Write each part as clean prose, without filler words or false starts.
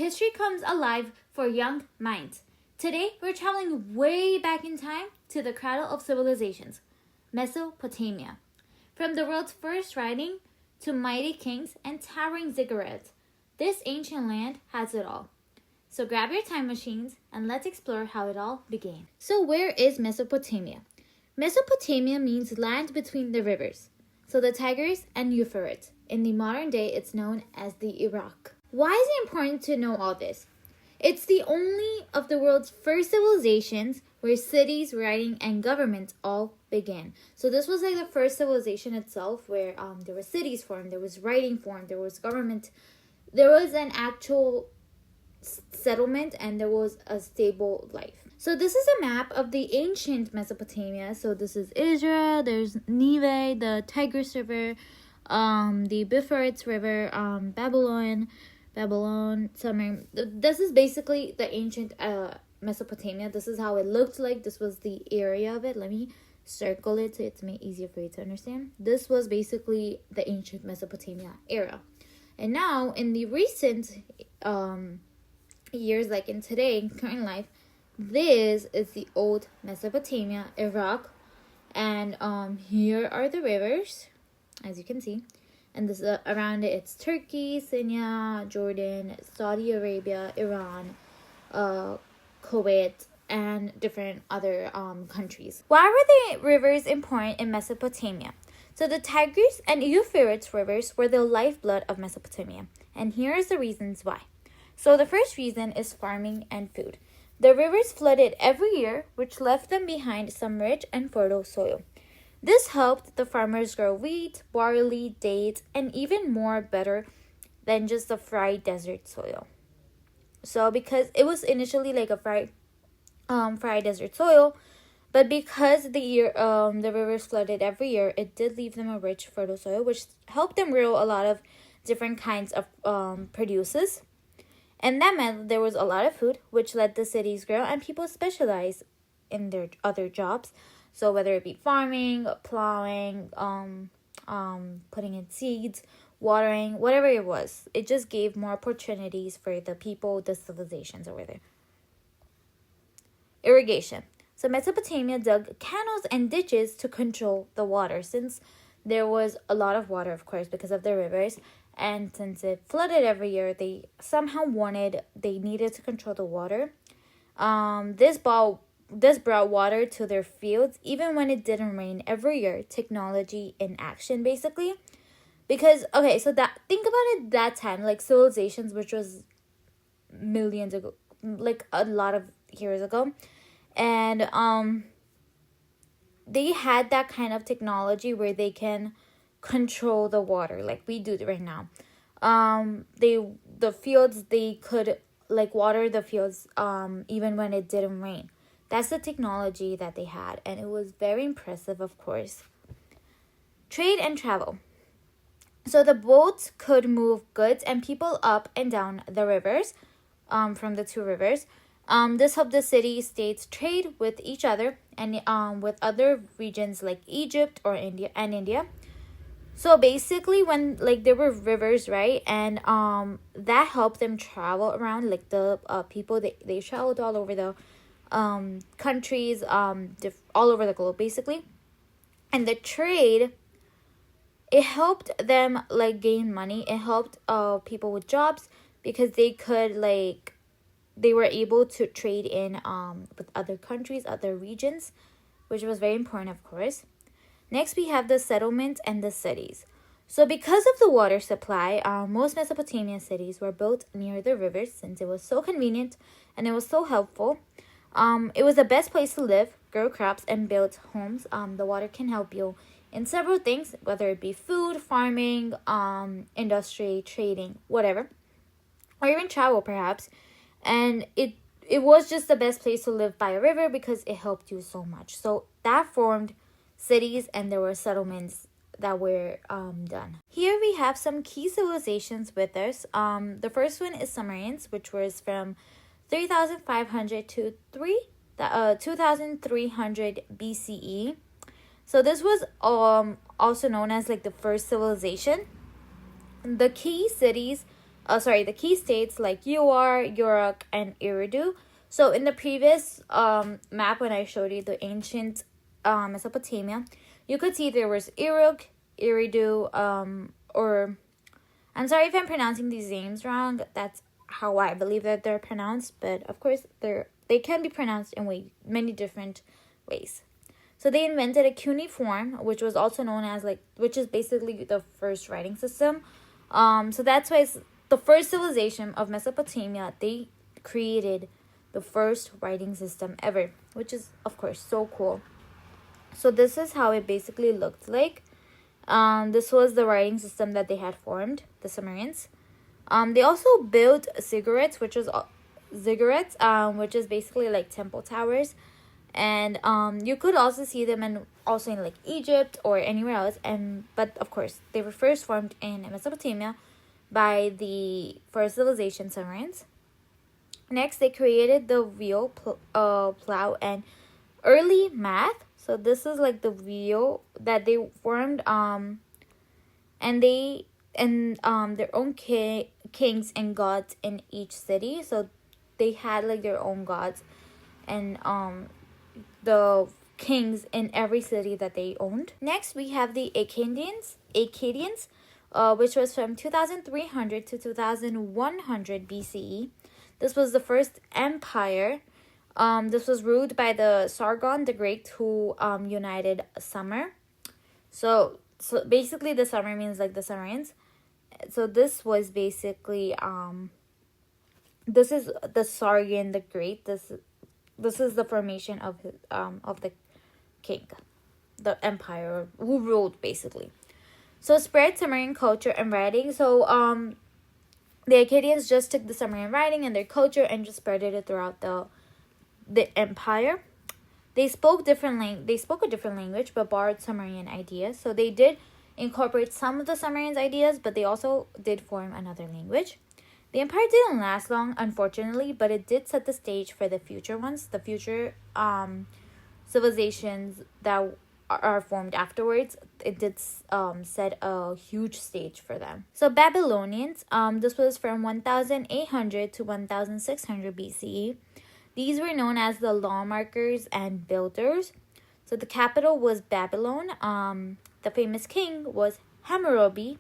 history comes alive for young minds. Today, we're traveling way back in time to the cradle of civilizations, Mesopotamia. From the world's first writing to mighty kings and towering ziggurats, this ancient land has it all. So grab your time machines and let's explore how it all began. So where is Mesopotamia? Mesopotamia means land between the rivers, so the Tigris and Euphrates. In the modern day, it's known as the Iraq. Why is it important to know all this? It's the only of the world's first civilizations where cities, writing, and governments all began. So this was like the first civilization itself where there were cities formed, there was writing formed, there was government, there was an actual settlement, and there was a stable life. So this is a map of the ancient Mesopotamia. So this is Israel, there's Neve, the Tigris River, the Euphrates River, Babylon, Sumer. This is basically the ancient Mesopotamia. This is how it looked like. This was the area of it. Let me circle it so it's made easier for you to understand. This was basically the ancient Mesopotamia era. And now in the recent years, like in today, in current life, this is the old Mesopotamia, Iraq, and here are the rivers, as you can see, and this around it, it's Turkey, Syria, Jordan, Saudi Arabia, Iran, Kuwait, and different other countries. Why were the rivers important in Mesopotamia? So the Tigris and Euphrates rivers were the lifeblood of Mesopotamia, and here is the reasons why. So the first reason is farming and food. The rivers flooded every year, which left them behind some rich and fertile soil. This helped the farmers grow wheat, barley, dates, and even more better than just the fried desert soil. So because it was initially like a fried desert soil, but because the rivers flooded every year, it did leave them a rich, fertile soil, which helped them grow a lot of different kinds of produces. And that meant there was a lot of food, which let the cities grow, and people specialize in their other jobs. So whether it be farming, plowing, putting in seeds, watering, whatever it was, it just gave more opportunities for the people, the civilizations over there. Irrigation. So Mesopotamia dug canals and ditches to control the water, since there was a lot of water, of course, because of the rivers. And since it flooded every year, they needed to control the water. This brought water to their fields, even when it didn't rain every year. Technology in action, basically. Because, okay, so think about it that time, like civilizations, which was millions ago, like a lot of years ago. And they had that kind of technology where they can control the water like we do right now. The fields, they could like water the fields even when it didn't rain. That's the technology that they had, and it was very impressive, of course. Trade and travel. So the boats could move goods and people up and down the rivers, from the two rivers. This helped the city-states trade with each other and with other regions like Egypt or India. So basically, when like there were rivers, right, and that helped them travel around. Like the people, they traveled all over the countries, all over the globe, basically. And the trade, it helped them like gain money. It helped people with jobs, because they were able to trade in with other countries, other regions, which was very important, of course. Next, we have the settlements and the cities. So because of the water supply, most Mesopotamian cities were built near the rivers, since it was so convenient and it was so helpful. It was the best place to live, grow crops, and build homes. The water can help you in several things, whether it be food, farming, industry, trading, whatever, or even travel, perhaps. And it was just the best place to live by a river because it helped you so much. So that formed cities, and there were settlements that were done. Here we have some key civilizations with us. The first one is Sumerians, which was from 3,500 to 2,300 BCE. So this was also known as like the first civilization. The key cities the key states like Ur, Uruk, and Eridu. So in the previous map, when I showed you the ancient Mesopotamia, you could see there was Uruk, Eridu, or I'm sorry if I'm pronouncing these names wrong. That's how I believe that they're pronounced, but of course they can be pronounced in many different ways. So they invented a cuneiform, which was also known as which is basically the first writing system. So that's why it's the first civilization of Mesopotamia. They created the first writing system ever, which is of course so cool. So this is how it basically looked like. This was the writing system that they had formed, the Sumerians. They also built ziggurats, which is basically like temple towers, and you could also see them in like Egypt or anywhere else. But of course, they were first formed in Mesopotamia by the first civilization Sumerians. Next, they created the wheel, plow, and early math. So this is like the wheel that they formed, and their own kings and gods in each city. So they had like their own gods and the kings in every city that they owned. Next, we have the Akkadians, which was from 2300 to 2100 BCE. This was the first empire. This was ruled by the Sargon the Great, who united Sumer. So basically, the Sumer means like the Sumerians. So this was basically this is the Sargon the Great. This is the formation of the king, the empire who ruled basically. So spread Sumerian culture and writing. So the Akkadians just took the Sumerian writing and their culture and just spread it throughout the empire. They spoke a different language but borrowed Sumerian ideas. So they did incorporate some of the Sumerians' ideas, but they also did form another language. The empire didn't last long, unfortunately, but it did set the stage for the future ones, the future civilizations that are formed afterwards. It did set a huge stage for them. So Babylonians, this was from 1800 to 1600 BCE. These were known as the lawmakers and builders. So the capital was Babylon. The famous king was Hammurabi.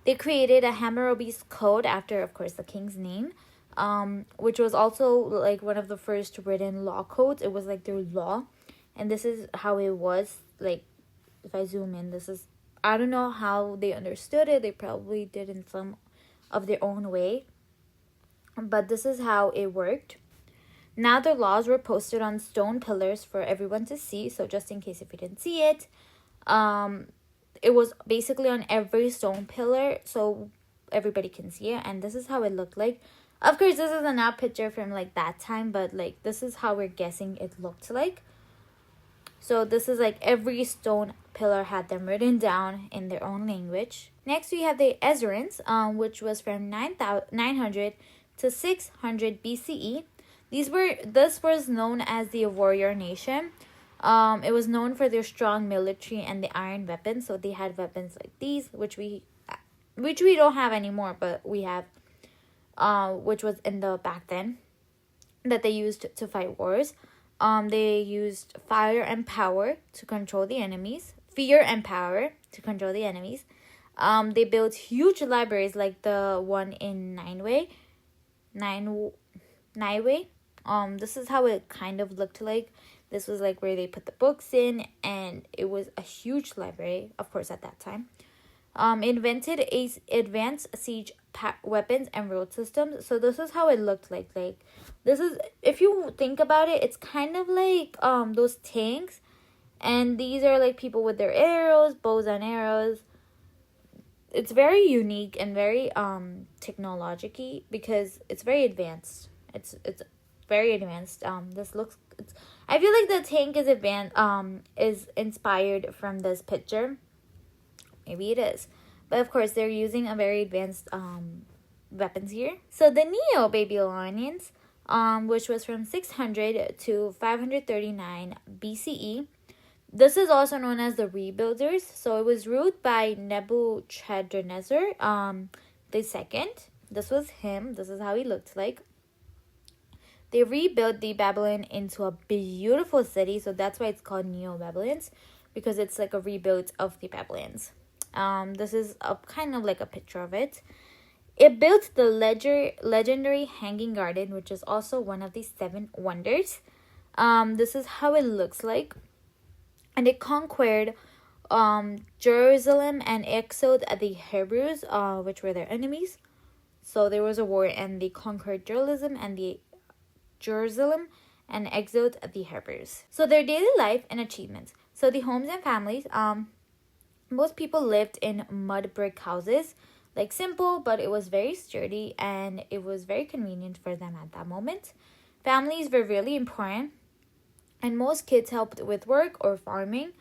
They created a Hammurabi's code after, of course, the king's name, which was also like one of the first written law codes. It was like their law. And this is how it was. Like, if I zoom in, I don't know how they understood it. They probably did in some of their own way. But this is how it worked. Now the laws were posted on stone pillars for everyone to see. So just in case if you didn't see it, it was basically on every stone pillar so everybody can see it. And this is how it looked like. Of course, this is a now picture from like that time, but like this is how we're guessing it looked like. So this is like every stone pillar had them written down in their own language. Next, we have the Ezrans, which was from 900 to 600 BCE. This was known as the warrior nation. It was known for their strong military and the iron weapons. So they had weapons like these, which we don't have anymore, but we have, which was in the back then, that they used to fight wars. They used fire and power to control the enemies. Fear and power to control the enemies. They built huge libraries like the one in Nineveh. This is how it kind of looked like. This was like where they put the books in, and it was a huge library, of course, at that time. Invented advanced siege weapons and road systems. So this is how it looked like. Like, this is, if you think about it, it's kind of like those tanks, and these are like people with their arrows, bows and arrows. It's very unique and very technological because it's very advanced. It's very advanced. I feel like the tank is inspired from this picture. Maybe it is. But of course, they're using a very advanced weapons here. So the Neo-Babylonians, which was from 600 to 539 BCE. This is also known as the Rebuilders. So it was ruled by Nebuchadnezzar the second. This was him. This is how he looked like. They rebuilt the Babylon into a beautiful city, so that's why it's called Neo-Babylons, because it's like a rebuild of the Babylons. This is a kind of like a picture of it. It built the legendary Hanging Garden, which is also one of the 7 wonders. This is how it looks like. And it conquered Jerusalem and exiled the Hebrews, which were their enemies. So there was a war, and they conquered Jerusalem and exiled the Hebrews. So their daily life and achievements. So the homes and families. Most people lived in mud brick houses, like simple, but it was very sturdy and it was very convenient for them at that moment. Families were really important, and most kids helped with work or farming.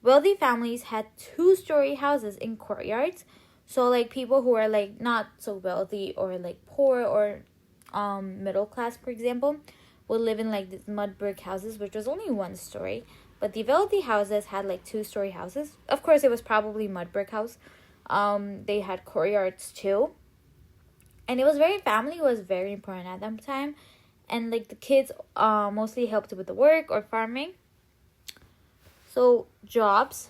Wealthy families had 2-story houses in courtyards. So like people who are like not so wealthy or like poor or middle class, for example, would live in like these mud brick houses, which was only 1 story. But the wealthy houses had like 2-story houses. Of course, it was probably mud brick house. They had courtyards too. And family was very important at that time. And like the kids mostly helped with the work or farming. So jobs.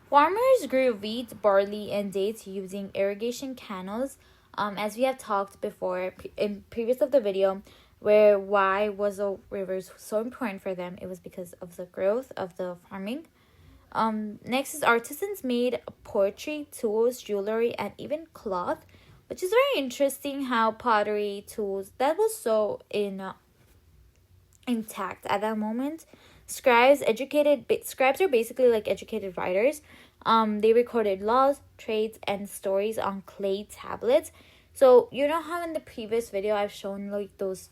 Farmers grew wheat, barley, and dates using irrigation canals. As we have talked before in previous of the video, why was the rivers so important for them? It was because of the growth of the farming. Next is artisans made pottery, tools, jewelry, and even cloth, which is very interesting how pottery, tools, that was so intact at that moment. Scribes are basically like educated writers. They recorded laws, trades, and stories on clay tablets. So you know how in the previous video I've shown like those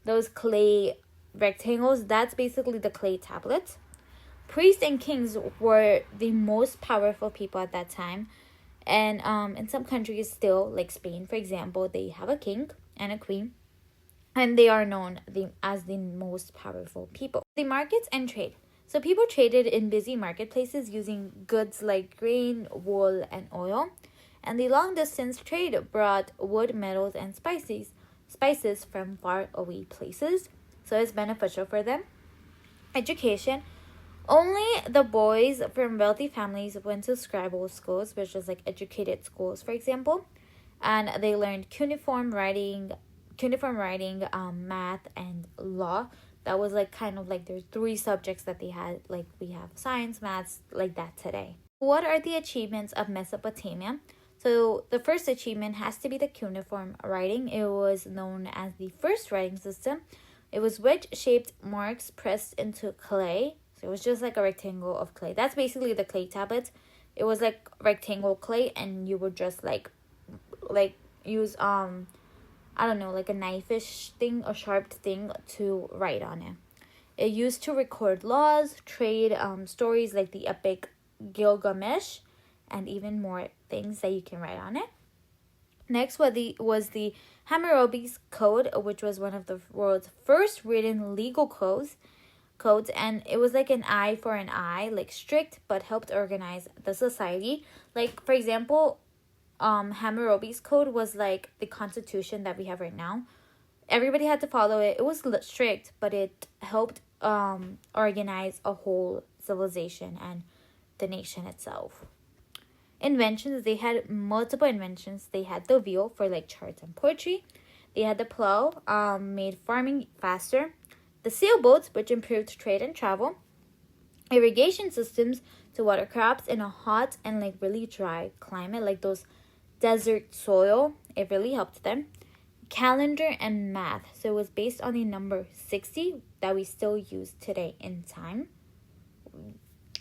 those clay rectangles? That's basically the clay tablets. Priests and kings were the most powerful people at that time. And in some countries still, like Spain, for example, they have a king and a queen. And they are known as the most powerful people. The markets and trade. So people traded in busy marketplaces using goods like grain, wool, and oil. And the long-distance trade brought wood, metals, and spices from far-away places. So it's beneficial for them. Education. Only the boys from wealthy families went to scribal schools, which is like educated schools, for example. And they learned cuneiform writing, math, and law. That was like kind of like there's 3 subjects that they had, like we have science, maths, like that today. What are the achievements of Mesopotamia? So the first achievement has to be the cuneiform writing. It was known as the first writing system. It was wedge-shaped marks pressed into clay. So it was just like a rectangle of clay. That's basically the clay tablets. It was like rectangle clay, and you would just like use like a knife-ish thing, a sharp thing to write on it. It used to record laws, trade, stories like the epic Gilgamesh, and even more things that you can write on it. Next was the Hammurabi's Code, which was one of the world's first written legal codes, and it was like an eye for an eye, like strict, but helped organize the society. Like, for example, Hammurabi's Code was like the constitution that we have right now. Everybody had to follow it. It was strict, but it helped organize a whole civilization and the nation itself. Inventions. They had multiple inventions. They had the wheel for like charts and poetry. They had the plow, made farming faster. The sailboats, which improved trade and travel. Irrigation systems to water crops in a hot and like really dry climate, like those desert soil. It really helped them. Calendar and math. So it was based on the number 60 that we still use today in time.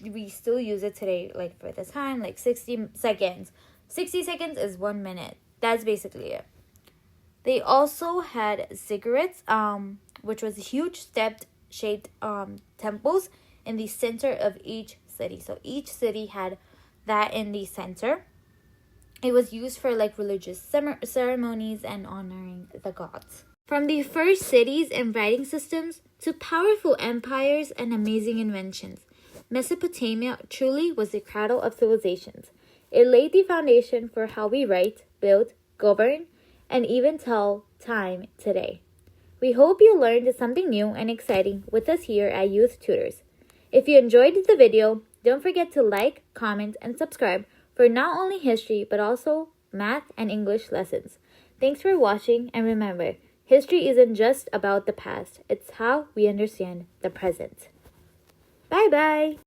We still use it today, like for the time, like 60 seconds. 60 seconds is 1 minute. That's basically it. They also had ziggurats, which was huge step-shaped temples in the center of each city. So each city had that in the center. It was used for like religious ceremonies and honoring the gods. From the first cities and writing systems to powerful empires and amazing inventions, Mesopotamia truly was the cradle of civilizations. It laid the foundation for how we write, build, govern, and even tell time today. We hope you learned something new and exciting with us here at Youth Tutors. If you enjoyed the video, don't forget to like, comment, and subscribe for not only history but also math and English lessons. Thanks for watching, and remember, history isn't just about the past, it's how we understand the present. Bye-bye!